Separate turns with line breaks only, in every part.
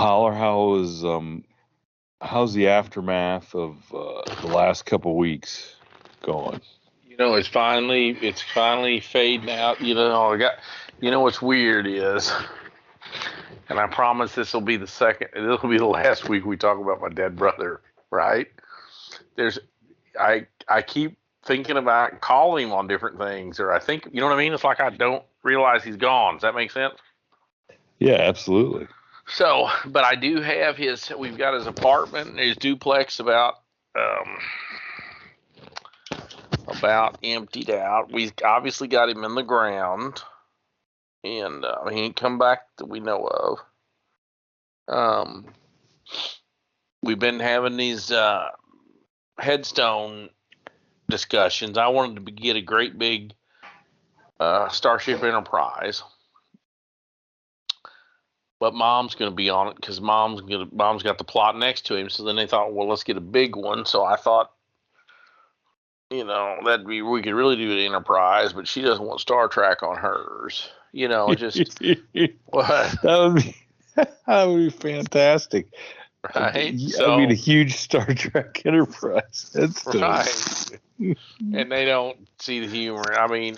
Howler, how's the aftermath of the last couple of weeks going?
It's finally fading out. What's weird is, and I promise this will be the last week we talk about my dead brother, right? I keep thinking about calling him on different things, or I think, you know what I mean? It's like I don't realize he's gone. Does that make sense?
Yeah, absolutely.
So, but I do have we've got his apartment, his duplex about emptied out. We obviously got him in the ground, and he ain't come back that we know of. We've been having these headstone discussions. I wanted to get a great big Starship Enterprise, but Mom's going to be on it because Mom's got the plot next to him. So then they thought, well, let's get a big one. So I thought, we could really do the Enterprise, but she doesn't want Star Trek on hers. Just what?
That would be fantastic.
Right?
A huge Star Trek Enterprise. That's
right. And they don't see the humor. I mean,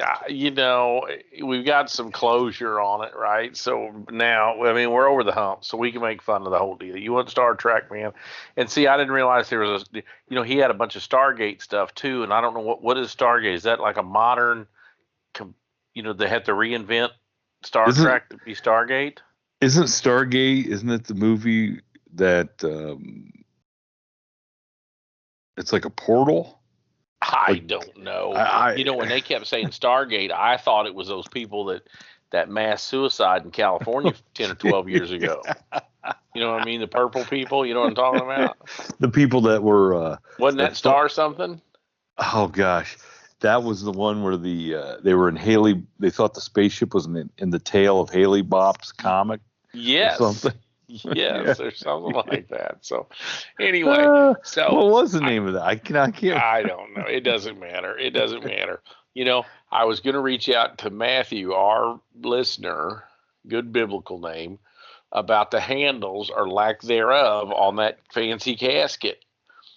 we've got some closure on it, right? So now, we're over the hump, so we can make fun of the whole deal. You want Star Trek, man? And see, I didn't realize there was he had a bunch of Stargate stuff too, and I don't know what is Stargate. Is that like a modern, they had to reinvent Star Trek to be Stargate?
Isn't it the movie that it's like a portal?
I don't know. When they kept saying Stargate, I thought it was those people that mass suicide in California 10 or 12 years ago. You know what I mean? The purple people, you know what I'm talking about?
The people that were...
Wasn't that Star something?
Oh, gosh. That was the one where they were in Haley... They thought the spaceship was in the tail of Haley Bop's comic.
Yes.
Or something.
Yes, or something like that. So, anyway,
what was the name of that? I can't.
I don't know. It doesn't matter. I was going to reach out to Matthew, our listener, good biblical name, about the handles or lack thereof on that fancy casket.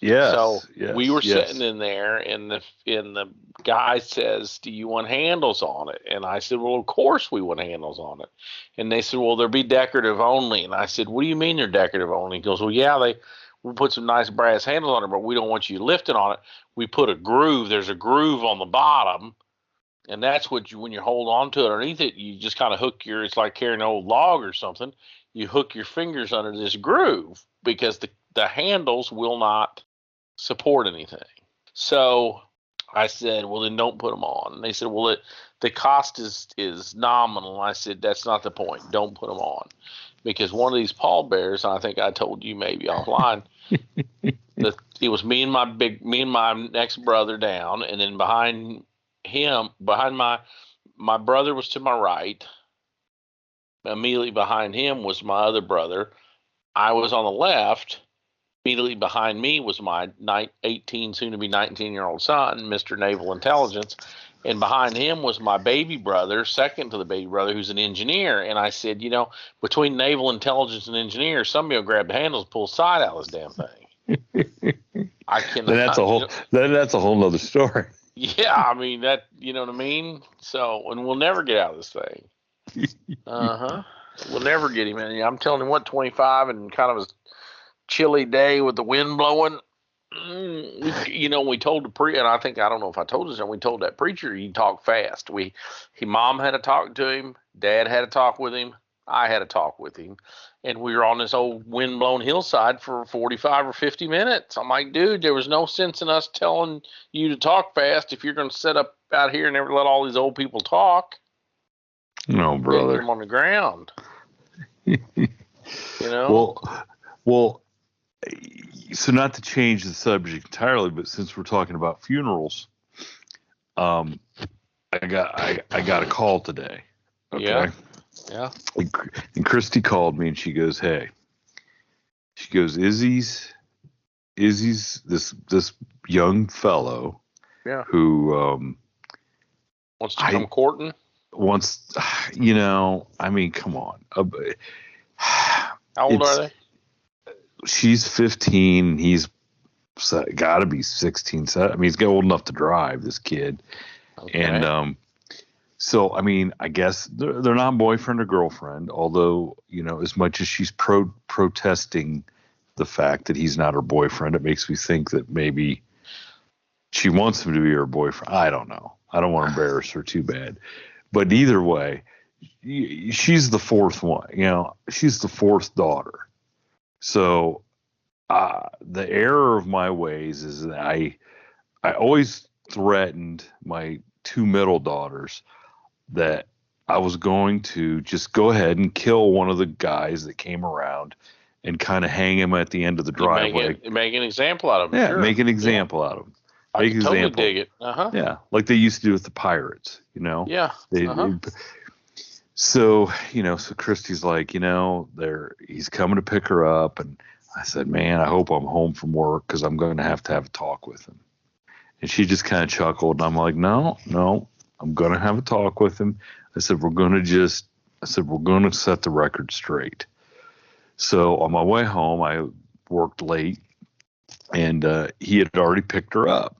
Yes.
So we were sitting in there, and the guy says, "Do you want handles on it?" And I said, "Well, of course we want handles on it." And they said, "Well, they'll be decorative only." And I said, "What do you mean they're decorative only?" He goes, "Well, yeah, we put some nice brass handles on it, but we don't want you lifting on it. We put a groove. There's a groove on the bottom, and that's when you hold on to it underneath it, you just kind of hook it's like carrying an old log or something. You hook your fingers under this groove because the handles will not support anything." So I said, "Well, then don't put them on." And they said, "Well, the cost is nominal." And I said, "That's not the point. Don't put them on." Because one of these pallbearers, and I think I told you maybe offline, it was me and my next brother down, and then behind my brother was to my right. Immediately behind him was my other brother. I was on the left. Immediately behind me was my 18, soon to be 19-year-old son, Mr. Naval Intelligence. And behind him was my baby brother, second to the baby brother, who's an engineer. And I said, between Naval Intelligence and engineer, somebody will grab the handles and pull the side out of this damn thing. I cannot.
That's a whole nother story.
Yeah, I mean, that, you know what I mean? So, and we'll never get out of this thing. We'll never get him in. I'm telling you what, 25 and kind of a chilly day with the wind blowing. We told the and I don't know if I told this, and we told that preacher he talked fast. Mom had to talk to him, Dad had to talk with him, I had to talk with him, and we were on this old wind-blown hillside for 45 or 50 minutes. I'm like, dude, there was no sense in us telling you to talk fast if you're going to sit up out here and never let all these old people talk.
No, brother.
Get them on the ground.
Well, so not to change the subject entirely, but since we're talking about funerals, I got a call today. Okay.
Yeah.
And Christy called me and she goes, "Hey," she goes, Izzy's this young fellow, who
wants to come courting.
Come on.
How old are they?
She's 15. He's got to be 16. I mean, he's old enough to drive, this kid.
Okay.
And so, I mean, I guess they're not boyfriend or girlfriend, although, as much as she's protesting the fact that he's not her boyfriend, it makes me think that maybe she wants him to be her boyfriend. I don't know. I don't want to embarrass her too bad. But either way, she's the fourth one. She's the fourth daughter. So the error of my ways is that I always threatened my two middle daughters that I was going to just go ahead and kill one of the guys that came around and kind of hang him at the end of the driveway.
Make an example out of him.
Yeah,
sure.
make an example out of him.
I can totally dig it. Uh-huh.
Yeah, like they used to do with the pirates,
Yeah.
So Christy's like, he's coming to pick her up. And I said, man, I hope I'm home from work because I'm going to have a talk with him. And she just kind of chuckled. And I'm like, no, I'm going to have a talk with him. I said, we're going to set the record straight. So on my way home, I worked late and he had already picked her up.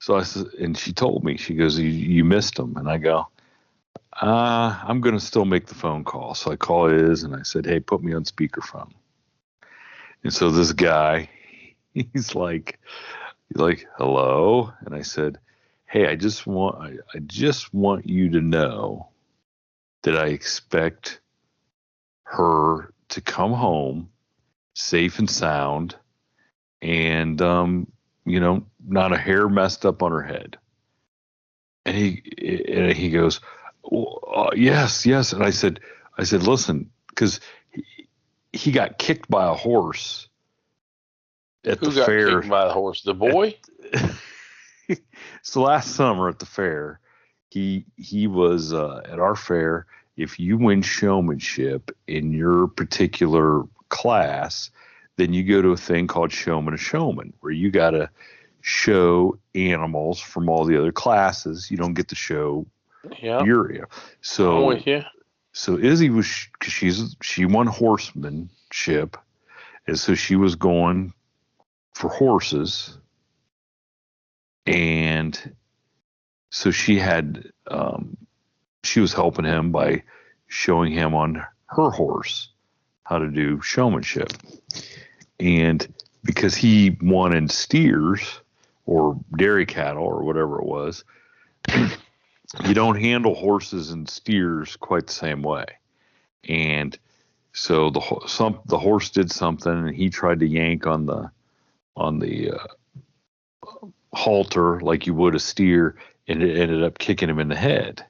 So I said, and she told me, she goes, you missed him. And I go, I'm going to still make the phone call. So I call his and I said, hey, put me on speakerphone. And so this guy, he's like, hello. And I said, hey, I just want you to know that I expect her to come home safe and sound and, not a hair messed up on her head. And he goes, well, yes. And I said, listen, because he got kicked by a horse at the fair.
Who got kicked by the horse? The boy?
So last summer at the fair, he was at our fair. If you win showmanship in your particular class, then you go to a thing called Showman a Showman, where you got to show animals from all the other classes. You don't get to show your. So
I'm with you.
So Izzy was, because she won horsemanship, and so she was going for horses, and so she was helping him by showing him on her horse how to do showmanship. And because he won in steers or dairy cattle or whatever it was, you don't handle horses and steers quite the same way. And so the horse did something, and he tried to yank on the halter like you would a steer, and it ended up kicking him in the head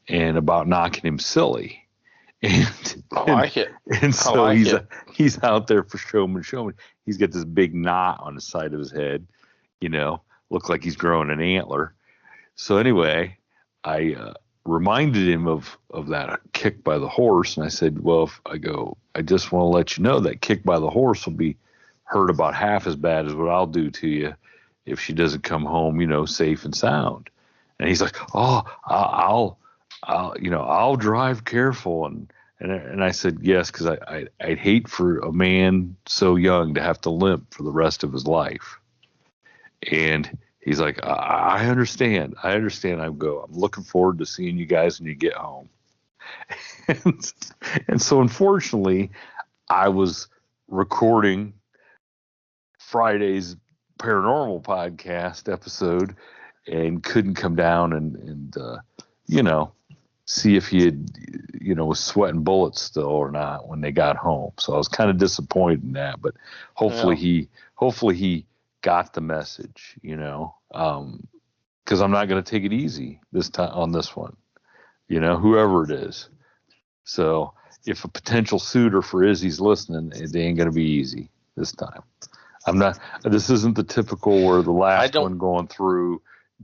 and about knocking him silly.
I like it.
And so he's out there for showman. He's got this big knot on the side of his head, look like he's growing an antler. So anyway, I reminded him of that kick by the horse, and I said, well, I just want to let you know that kick by the horse will be hurt about half as bad as what I'll do to you if she doesn't come home, safe and sound. And he's like, oh, I'll drive careful. And I said, yes, because I'd hate for a man so young to have to limp for the rest of his life. And he's like, I understand. I'm looking forward to seeing you guys when you get home. And so unfortunately, I was recording Friday's paranormal podcast episode and couldn't come down and see if he had, was sweating bullets still or not when they got home. So I was kind of disappointed in that, but hopefully he got the message, because I'm not going to take it easy this time on this one, whoever it is. So if a potential suitor for Izzy's listening, it ain't going to be easy this time. This isn't the typical where the last one going through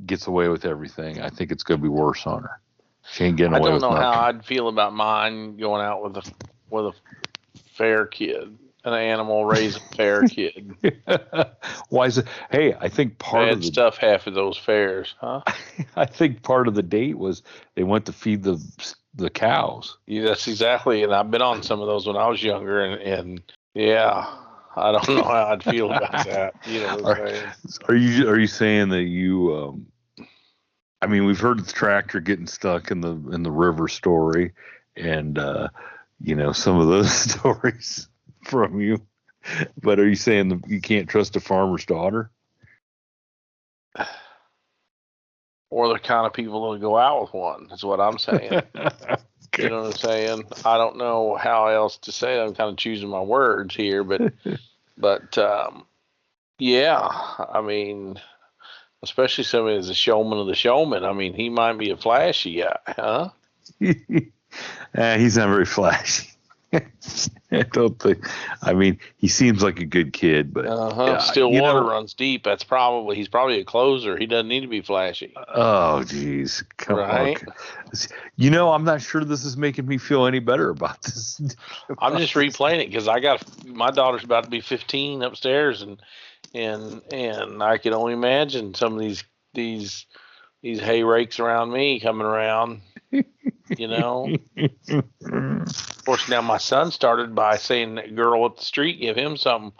gets away with everything. I think it's going to be worse on her. She ain't getting away with nothing.
I don't know how I'd feel about mine going out with a fair kid, an animal raising fair kid.
Why is it? Hey, I think
bad half of those fairs, huh?
I think part of the date was they went to feed the the cows.
Yeah, that's exactly. And I've been on some of those when I was younger, and yeah, I don't know how I'd feel about that. You know what I'm saying?
Are you saying that you? I mean, we've heard the tractor getting stuck in the river story, and some of those stories from you. But are you saying that you can't trust a farmer's daughter?
Or the kind of people that go out with one is what I'm saying.
Okay.
You know what I'm saying? I don't know how else to say it. I'm kind of choosing my words here, but yeah, I mean, especially somebody that's a showman of the showman. I mean, he might be a flashy guy, huh?
He's not very flashy. I don't think. I mean, he seems like a good kid, but
Still water runs deep. He's probably a closer. He doesn't need to be flashy.
Oh, geez, come
right?
on. I'm not sure this is making me feel any better about this.
I'm just replaying it because my daughter's about to be 15 upstairs, and I can only imagine some of these hay rakes around me coming around. Of course, now my son started by saying that girl up the street give him something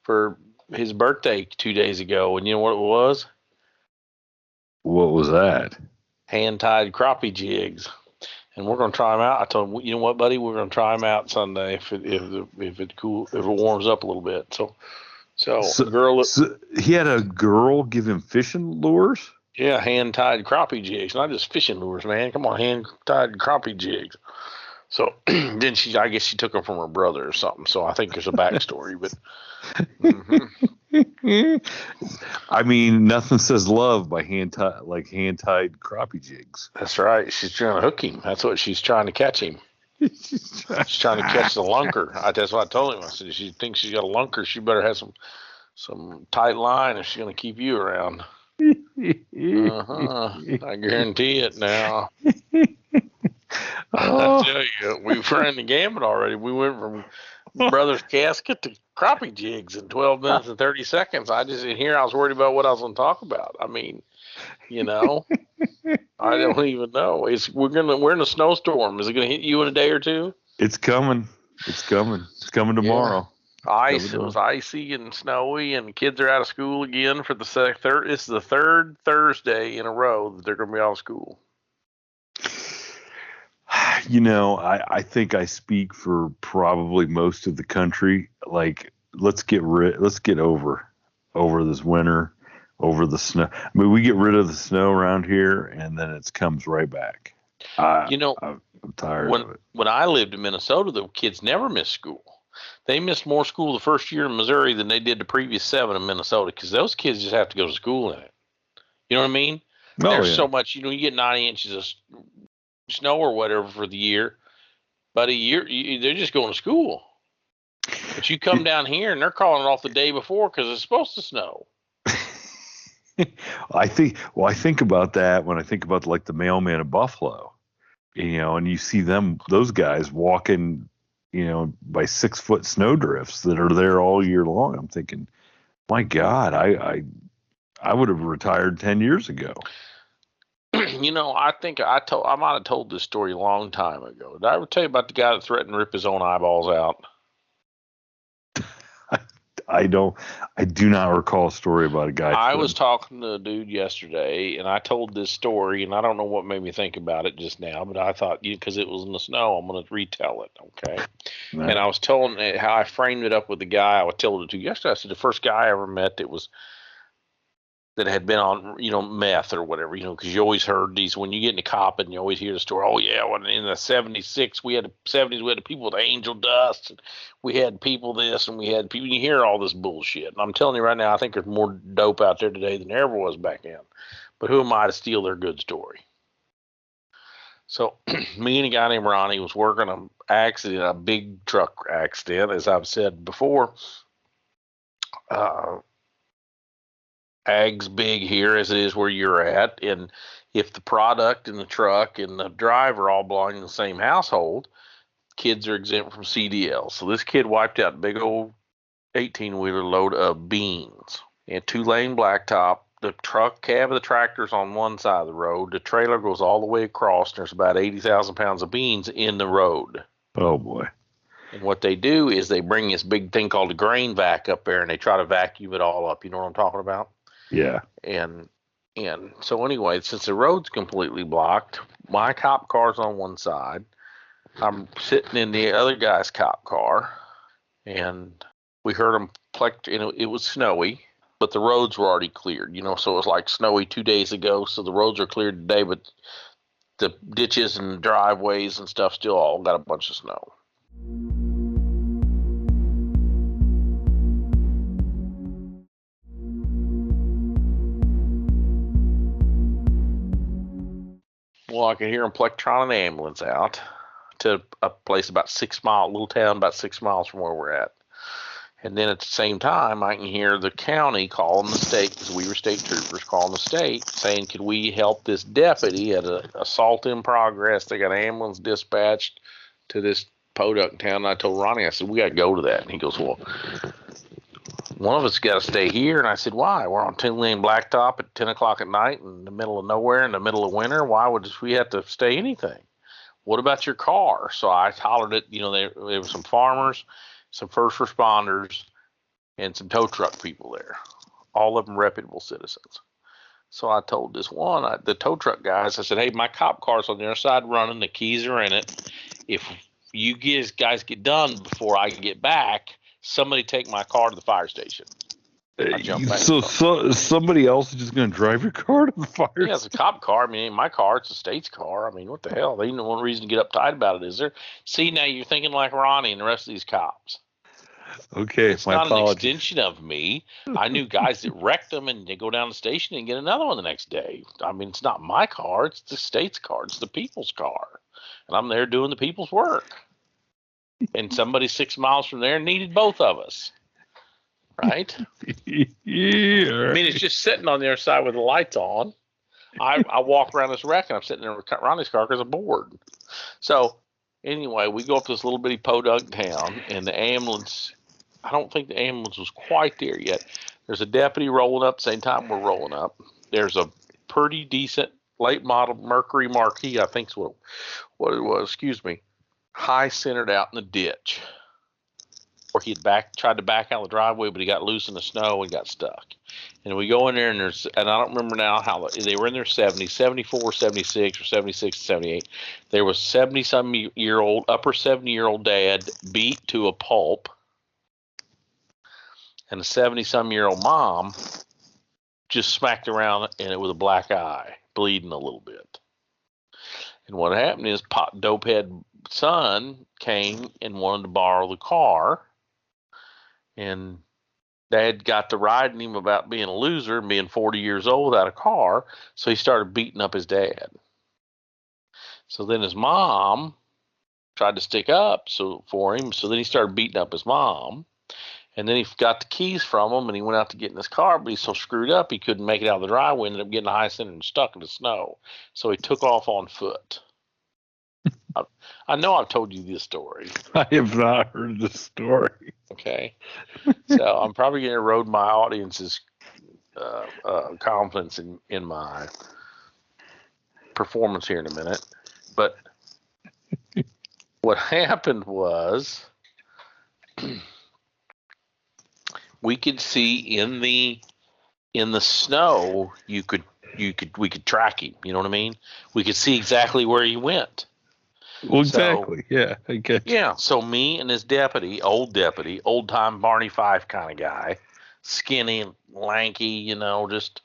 for his birthday 2 days ago, and you know what it was?
What was that?
Hand-tied crappie jigs, and we're going to try them out. I told him, you know what, buddy, we're going to try them out Sunday if it warms up a little bit. So
he had a girl give him fishing lures.
Yeah, hand-tied crappie jigs, not just fishing lures, man. Come on, hand-tied crappie jigs. So then I guess she took them from her brother or something. So I think there's a backstory, but.
I mean, nothing says love by hand-tied crappie jigs.
That's right. She's trying to hook him. That's what she's trying to catch him. She's trying to catch the lunker. That's what I told him. I said, if she thinks she's got a lunker, she better have some tight line if she's going to keep you around. I guarantee it now. I tell you, we've run the gamut already. We went from brother's casket to crappie jigs in 12 minutes and 30 seconds. I was worried about what I was going to talk about. I mean, I don't even know. We're in a snowstorm. Is it going to hit you in a day or two?
It's coming. It's coming tomorrow.
Ice. It was icy and snowy, and kids are out of school again for the third. This is the third Thursday in a row that they're going to be out of school.
I think I speak for probably most of the country. Like, let's get over this winter, over the snow. I mean, we get rid of the snow around here, and then it comes right back. I'm tired of it.
When I lived in Minnesota, the kids never missed school. They missed more school the first year in Missouri than they did the previous 7 in Minnesota, because those kids just have to go to school in it. You know what I mean? There's so much. You get 90 inches of snow or whatever for the year, but they're just going to school. But you come down here and they're calling it off the day before because it's supposed to snow.
I think about that when I think about like the mailman of Buffalo, and you see those guys walking, by 6-foot snow drifts that are there all year long. I'm thinking, my God, I would have retired 10 years ago.
I think I might have told this story a long time ago. Did I ever tell you about the guy that threatened to rip his own eyeballs out?
I do not recall a story about a guy.
I was talking to a dude yesterday, and I told this story, and I don't know what made me think about it just now, but I thought, because it was in the snow, I'm going to retell it, okay? No. And I was telling how I framed it up with the guy I was telling it to yesterday. I said the first guy I ever met that had been on, meth or whatever, because you always heard these, when you get in the cop and you always hear the story, oh yeah, when in the 76, we had the people with angel dust, and we had people this, and we had people, you hear all this bullshit. And I'm telling you right now, I think there's more dope out there today than there ever was back then. But who am I to steal their good story? So me and a guy named Ronnie was working a big truck accident, as I've said before. Ag's big here as it is where you're at, and if the product and the truck and the driver all belong in the same household, kids are exempt from CDL. So this kid wiped out a big old 18-wheeler load of beans and 2-lane blacktop, the truck cab of the tractor's on one side of the road. The trailer goes all the way across. And there's about 80,000 pounds of beans in the road.
Oh boy.
And what they do is they bring this big thing called a grain vac up there, and they try to vacuum it all up. You know what I'm talking about?
Yeah.
And so anyway, since the road's completely blocked, my cop car's on one side. I'm sitting in the other guy's cop car, and we heard them it was snowy, but the roads were already cleared. So it was like snowy 2 days ago, so the roads are cleared today, but the ditches and driveways and stuff still all got a bunch of snow. Well, I could hear them plectroning an ambulance out to a place about 6 miles, little town about 6 miles from where we're at. And then at the same time, I can hear the county calling the state, because we were state troopers, calling the state, saying, could we help this deputy at an assault in progress? They got an ambulance dispatched to this podunk town. And I told Ronnie, I said, we got to go to that. And he goes, well, one of us got to stay here. And I said, why? We're on 2-lane blacktop at 10 o'clock at night in the middle of nowhere in the middle of winter. Why would we have to stay anything? What about your car? So I hollered at, there were some farmers, some first responders, and some tow truck people there, all of them reputable citizens. So I told this one, the tow truck guys, I said, hey, my cop car's on the other side running. The keys are in it. If you guys get done before I get back, somebody take my car to the fire station.
So somebody else is just going to drive your car to the fire station?
Yeah, it's a cop car. I mean, it ain't my car. It's the state's car. I mean, what the hell? There ain't no one reason to get uptight about it, is there? See, now you're thinking like Ronnie and the rest of these cops.
Okay,
it's not an extension of me. I knew guys that wrecked them, and they go down the station and get another one the next day. I mean, it's not my car. It's the state's car. It's the people's car. And I'm there doing the people's work. And somebody 6 miles from there needed both of us. Right?
Yeah.
I mean, it's just sitting on the other side with the lights on. I walk around this wreck, and I'm sitting there with Ronnie's car because I'm bored. So, anyway, we go up to this little bitty podunk town, and the ambulance, I don't think the ambulance was quite there yet. There's a deputy rolling up the same time we're rolling up. There's a pretty decent late model Mercury Marquis, I think is what it was, high centered out in the ditch. Or he'd tried to back out of the driveway, but he got loose in the snow and got stuck. And we go in there, and I don't remember now how they were in their 70s, 74, 76, or 76 to 78. There was 70-some-year-old, upper 70-year-old dad beat to a pulp, and a 70-some-year-old mom just smacked around in it with a black eye, bleeding a little bit. And what happened is dopehead son came and wanted to borrow the car. And Dad got to riding him about being a loser and being 40 years old without a car, so he started beating up his dad. So then his mom tried to stick up for him, so then he started beating up his mom. And then he got the keys from him, and he went out to get in his car, but he's so screwed up he couldn't make it out of the driveway, ended up getting a high center and stuck in the snow. So he took off on foot. I know I've told you this story.
I have not heard this story.
Okay. So I'm probably going to erode my audience's confidence in my performance here in a minute. But what happened was we could see in the snow, we could track him. You know what I mean? We could see exactly where he went.
Well, exactly. So, yeah, I get you.
Yeah, so me and his deputy, old time Barney Fife kind of guy, skinny, lanky, just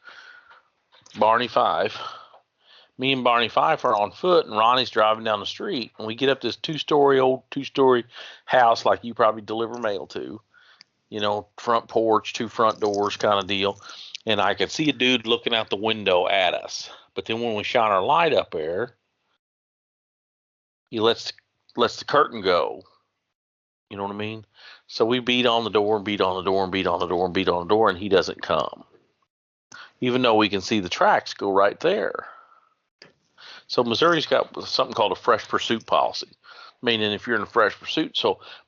Barney Fife. Me and Barney Fife are on foot, and Ronnie's driving down the street, and we get up this two-story house like you probably deliver mail to, front porch, 2 front doors kind of deal, and I could see a dude looking out the window at us. But then when we shine our light up there, he lets the curtain go. You know what I mean? So we beat on the door and beat on the door and beat on the door and beat on the door, and he doesn't come. Even though we can see the tracks go right there. So Missouri's got something called a fresh pursuit policy. Meaning if you're in a fresh pursuit.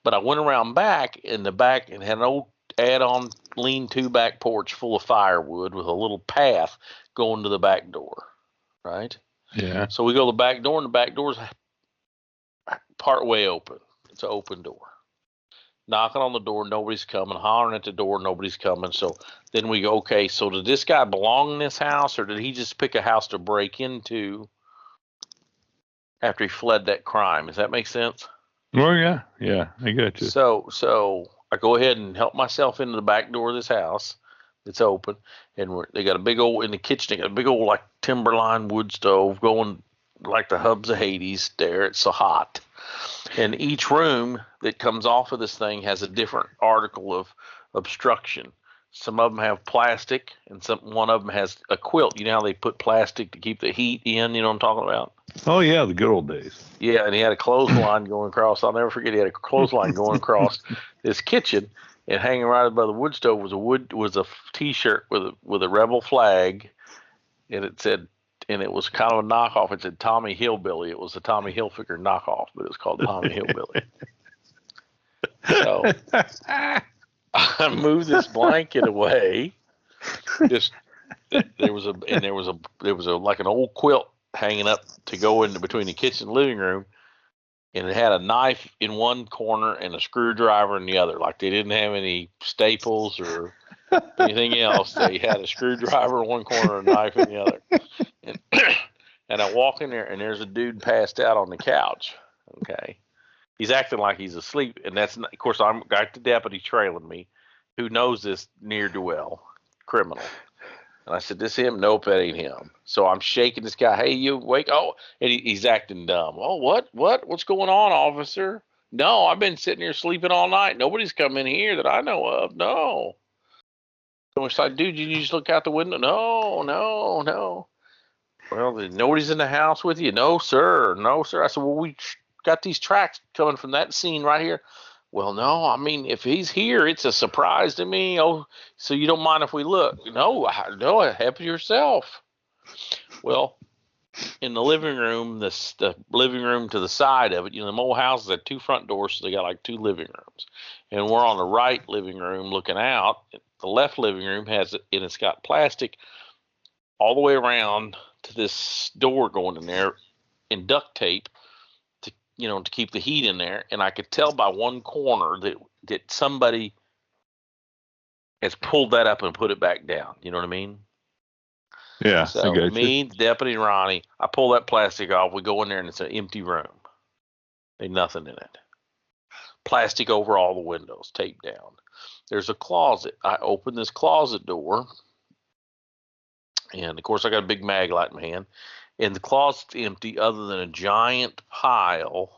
But I went around back in the back and had an old add on lean-to back porch full of firewood with a little path going to the back door, right?
Yeah.
So we go to the back door, and the back door's part way open. It's an open door. Knocking on the door, nobody's coming. Hollering at the door, nobody's coming. So then we go, okay, so did this guy belong in this house, or did he just pick a house to break into after he fled that crime? Does that make sense?
Oh, yeah. Yeah, I got you.
So I go ahead and help myself into the back door of this house. It's open, and they got a big old, in the kitchen, they got a big old like timberline wood stove going like the hubs of Hades there. It's so hot. And each room that comes off of this thing has a different article of obstruction. Some of them have plastic, and one of them has a quilt. You know how they put plastic to keep the heat in? You know what I'm talking about?
Oh, yeah, the good old days.
Yeah, and he had a clothesline going across. I'll never forget. He had a clothesline going across this kitchen, and hanging right above the wood stove was a T-shirt with a rebel flag, and it said. And it was kind of a knockoff. It said Tommy Hillbilly. It was a Tommy Hilfiger knockoff, but it was called Tommy Hillbilly. So I moved this blanket away. There was a like an old quilt hanging up to go in between the kitchen and living room, and it had a knife in one corner and a screwdriver in the other. Like they didn't have any staples or anything else. They had a screwdriver in one corner and a knife in the other. And I walk in there, and there's a dude passed out on the couch. Okay, he's acting like he's asleep, and that's not, of course I'm got the deputy trailing me, who knows this near do well criminal. And I said, "This him? Nope, that ain't him." So I'm shaking this guy. Hey, you wake? Oh, and he's acting dumb. Oh, what's going on, officer? No, I've been sitting here sleeping all night. Nobody's come in here that I know of. No. So it's like, dude, you just look out the window. No. Well, nobody's in the house with you? No, sir. I said, well, we got these tracks coming from that scene right here. Well, no, I mean, if he's here, it's a surprise to me. Oh, so you don't mind if we look? No, help yourself. Well, in the living room, the living room to the side of it, the old houses had two front doors, so they got like two living rooms. And we're on the right living room looking out. The left living room has it, and it's got plastic all the way around to this door going in there and duct tape to keep the heat in there. And I could tell by one corner that somebody has pulled that up and put it back down. You know what I mean?
Yeah.
So me, Deputy Ronnie, I pull that plastic off. We go in there, and it's an empty room. Ain't nothing in it. Plastic over all the windows, taped down. There's a closet. I open this closet door. And, of course, I got a big mag light in my hand. And the closet's empty other than a giant pile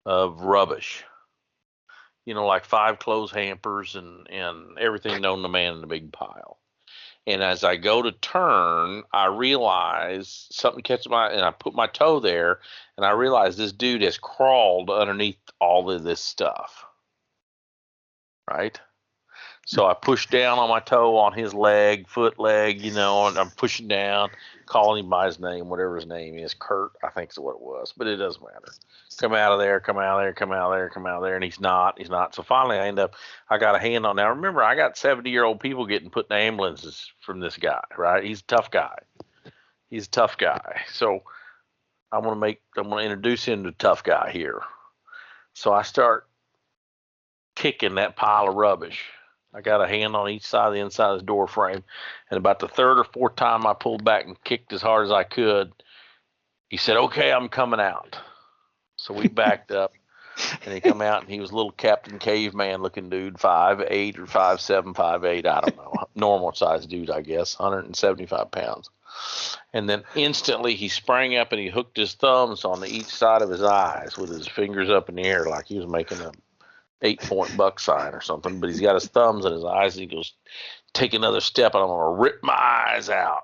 of rubbish. Like 5 clothes hampers and everything known to man in a big pile. And as I go to turn, I realize something catches my eye, and I put my toe there, and I realize this dude has crawled underneath all of this stuff. Right? So I push down on my toe on his foot leg, and I'm pushing down, calling him by his name, whatever his name is, Kurt, I think is what it was, but it doesn't matter. Come out of there, and he's not. So finally I got a hand on. Now remember, I got 70-year-old people getting put in ambulances from this guy, right? He's a tough guy. So I'm going to introduce him to tough guy here. So I start kicking that pile of rubbish. I got a hand on each side of the inside of the door frame, and about the third or fourth time I pulled back and kicked as hard as I could, he said, "Okay, I'm coming out." So we backed up, and he come out, and he was a little Captain Caveman looking dude, 5'8" or 5'7", 5'8", I don't know, normal size dude, I guess, 175 pounds. And then instantly he sprang up and he hooked his thumbs on each side of his eyes with his fingers up in the air like he was making a 8-point buck sign or something, but he's got his thumbs in his eyes, and he goes, "Take another step and I'm going to rip my eyes out."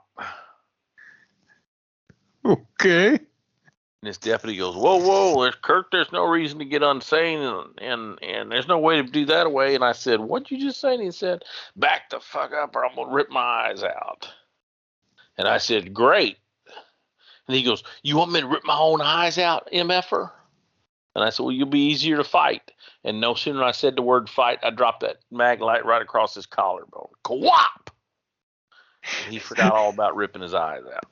Okay.
And this deputy goes, whoa, Kirk, there's no reason to get unsane, and there's no way to do that away. And I said, "What'd you just say?" And he said, "Back the fuck up or I'm going to rip my eyes out." And I said, "Great." And he goes, "You want me to rip my own eyes out, MFer?" And I said, well, you'll be easier to fight. And no sooner than I said the word fight, I dropped that mag light right across his collarbone. Kwop! And he forgot all about ripping his eyes out.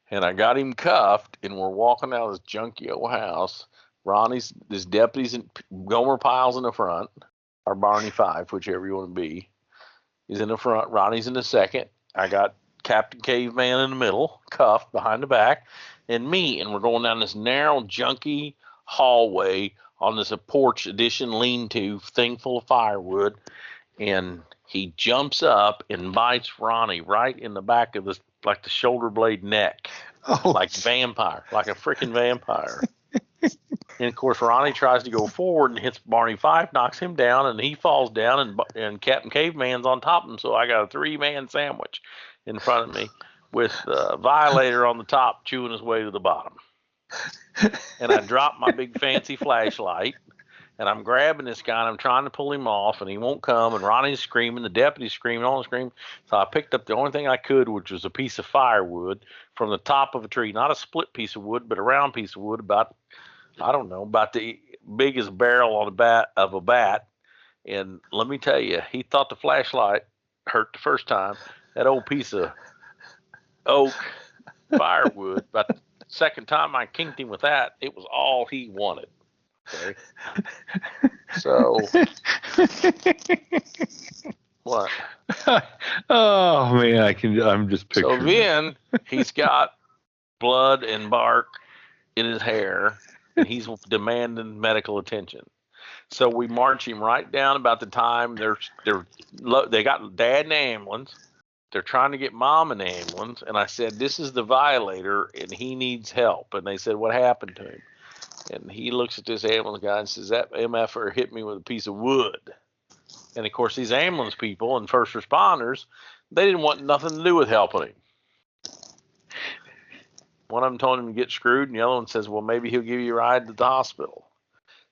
And I got him cuffed, and we're walking out of this junky old house. This deputy's in Gomer Pyle's in the front, or Barney Fife, whichever you want to be. He's in the front. Ronnie's in the second. I got Captain Caveman in the middle, cuffed behind the back, and me. And we're going down this narrow, junky hallway on this porch edition lean-to thing full of firewood. And he jumps up and bites Ronnie right in the back of this, like the shoulder blade neck, like vampire, like a freaking vampire. And of course, Ronnie tries to go forward and hits Barney Fife, knocks him down, and he falls down, and Captain Caveman's on top of him. So I got a 3-man sandwich in front of me with Violator on the top chewing his way to the bottom. And I dropped my big fancy flashlight, and I'm grabbing this guy, and I'm trying to pull him off, and he won't come, and Ronnie's screaming, the deputy's screaming, all screaming. So I picked up the only thing I could, which was a piece of firewood from the top of a tree, not a split piece of wood, but a round piece of wood about the biggest barrel on a bat. And let me tell you, he thought the flashlight hurt the first time. That old piece of oak firewood, but the second time I kinked him with that, it was all he wanted. Okay. So what?
Oh man, I'm just picturing.
So then he's got blood and bark in his hair, and he's demanding medical attention. So we march him right down about the time they got dad in the ambulance. They're trying to get mom in the ambulance, and I said, this is the Violator, and he needs help. And they said, what happened to him? And he looks at this ambulance guy and says, that MFer hit me with a piece of wood. And of course, these ambulance people and first responders, they didn't want nothing to do with helping him. One of them told him to get screwed, and the other one says, well, maybe he'll give you a ride to the hospital.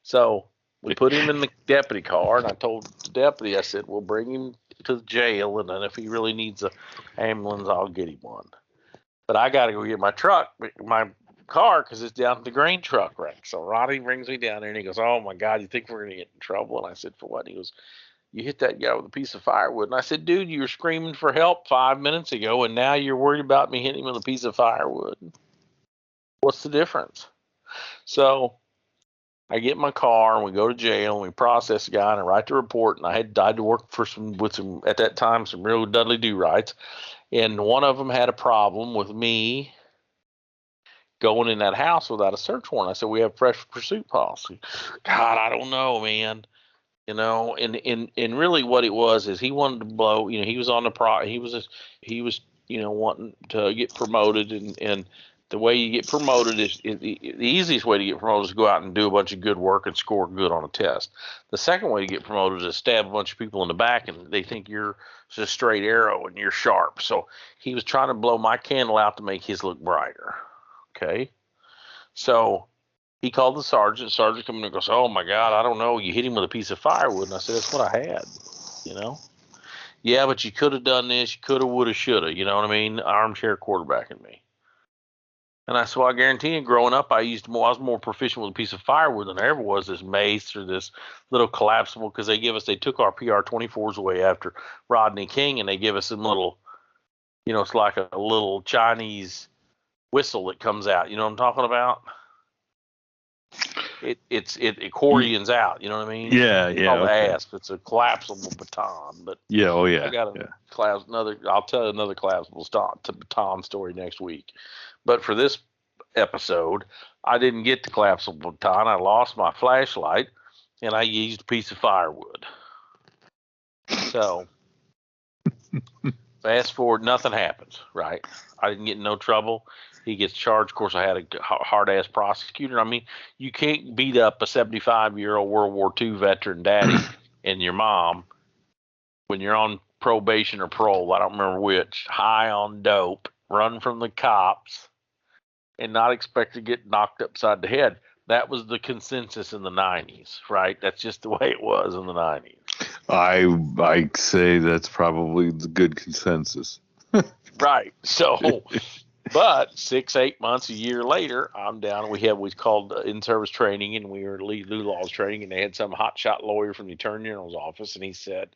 So we put him in the deputy car, and I told the deputy, I said, we'll bring him to the jail, and then if he really needs an ambulance, I'll get him one. But I got to go get my car, because it's down at the grain truck wreck. So Ronnie brings me down there, and he goes, oh, my God, you think we're going to get in trouble? And I said, for what? And he goes, you hit that guy with a piece of firewood. And I said, dude, you were screaming for help 5 minutes ago, and now you're worried about me hitting him with a piece of firewood. What's the difference? So I get in my car, and we go to jail, and we process the guy, and I write the report. And I had died to work with some at that time, some real Dudley Do-Rights. And one of them had a problem with me going in that house without a search warrant. I said, we have fresh pursuit policy. God, I don't know, man. You know, and really what it was is he wanted to blow, you know, he was on the he was, you know, wanting to get promoted, and the way you get promoted is the easiest way to get promoted is to go out and do a bunch of good work and score good on a test. The second way to get promoted is to stab a bunch of people in the back, and they think you're just a straight arrow and you're sharp. So he was trying to blow my candle out to make his look brighter. Okay. So he called the sergeant. The sergeant comes in and goes, oh my God, I don't know. You hit him with a piece of firewood. And I said, that's what I had, you know? Yeah, but you could have done this. You could have, would have, should have. You know what I mean? Armchair quarterbacking me. And I said, well, I guarantee you, growing up, I was more proficient with a piece of firewood than I ever was this mace or this little collapsible, because they took our PR-24s away after Rodney King, and they give us some little, you know, it's like a little Chinese whistle that comes out. You know what I'm talking about? It accordions out. You know what I mean?
Yeah,
it's
yeah.
called
Okay.
ASP. It's a collapsible baton. But
yeah, oh yeah.
I got I'll tell another collapsible baton story next week. But for this episode, I didn't get the collapsible baton. I lost my flashlight, and I used a piece of firewood. So fast forward, nothing happens. Right? I didn't get in no trouble. He gets charged. Of course, I had a hard-ass prosecutor. I mean, you can't beat up a 75-year-old World War II veteran daddy and your mom when you're on probation or parole, I don't remember which, high on dope, run from the cops, and not expect to get knocked upside the head. That was the consensus in the 90s, right? That's just the way it was in the 90s.
I say that's probably the good consensus.
Right. So But 6, 8 months, a year later, I'm down. We had what's called in-service training, and we were lead laws training, and they had some hotshot lawyer from the Attorney General's office, and he said,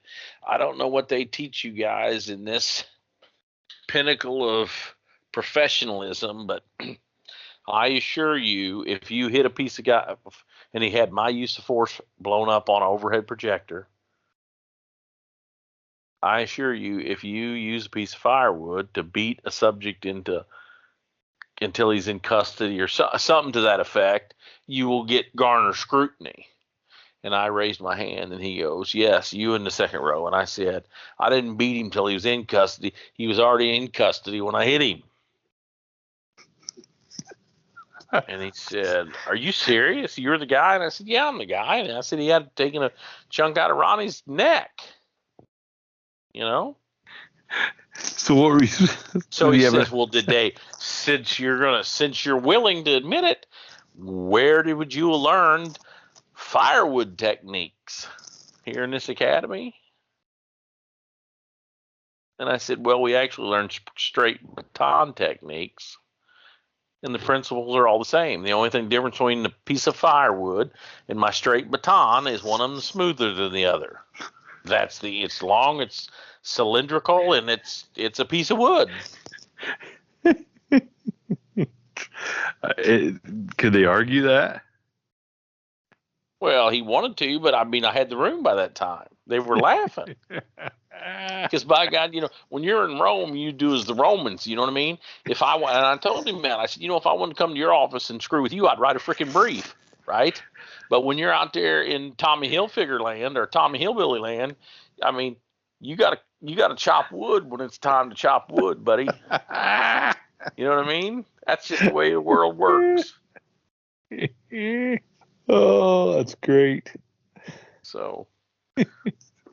I don't know what they teach you guys in this pinnacle of professionalism, but I assure you, if you hit a piece of guy, and he had my use of force blown up on an overhead projector, I assure you, if you use a piece of firewood to beat a subject until he's in custody or something to that effect, you will garner scrutiny. And I raised my hand, and he goes, yes, you in the second row. And I said, I didn't beat him till he was in custody. He was already in custody when I hit him. And he said, are you serious? You're the guy? And I said, yeah, I'm the guy. And I said, he had taken a chunk out of Ronnie's neck. You know?
So what were you?
So he says, well, did they, since you're willing to admit it, where would you have learned firewood techniques here in this academy? And I said, well, we actually learned straight baton techniques, and the principles are all the same. The only thing difference between the piece of firewood and my straight baton is one of them smoother than the other. It's long, it's cylindrical, and it's a piece of wood.
Could they argue that?
Well, he wanted to, but I mean, I had the room by that time. They were laughing. Because by God, when you're in Rome, you do as the Romans. You know what I mean? And I told him that. I said, if I wanted to come to your office and screw with you, I'd write a freaking brief, right? But when you're out there in Tommy Hilfiger land or Tommy Hillbilly land, I mean, you gotta chop wood when it's time to chop wood, buddy. You know what I mean? That's just the way the world works.
Oh, that's great.
So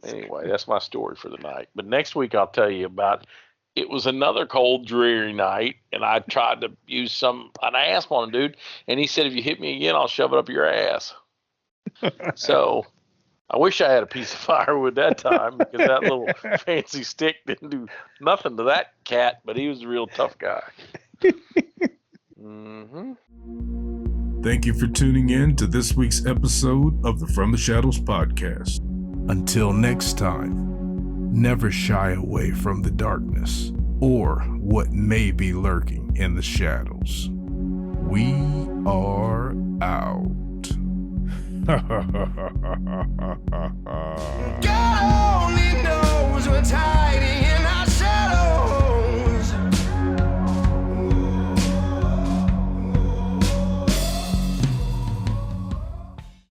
anyway, that's my story for the night. But next week I'll tell you about, it was another cold, dreary night, and I tried to use an asp on a dude, and he said, if you hit me again, I'll shove it up your ass. So I wish I had a piece of firewood that time, because that little fancy stick didn't do nothing to that cat, but he was a real tough guy. Mm-hmm.
Thank you for tuning in to this week's episode of the From the Shadows podcast. Until next time, never shy away from the darkness or what may be lurking in the shadows. We are out.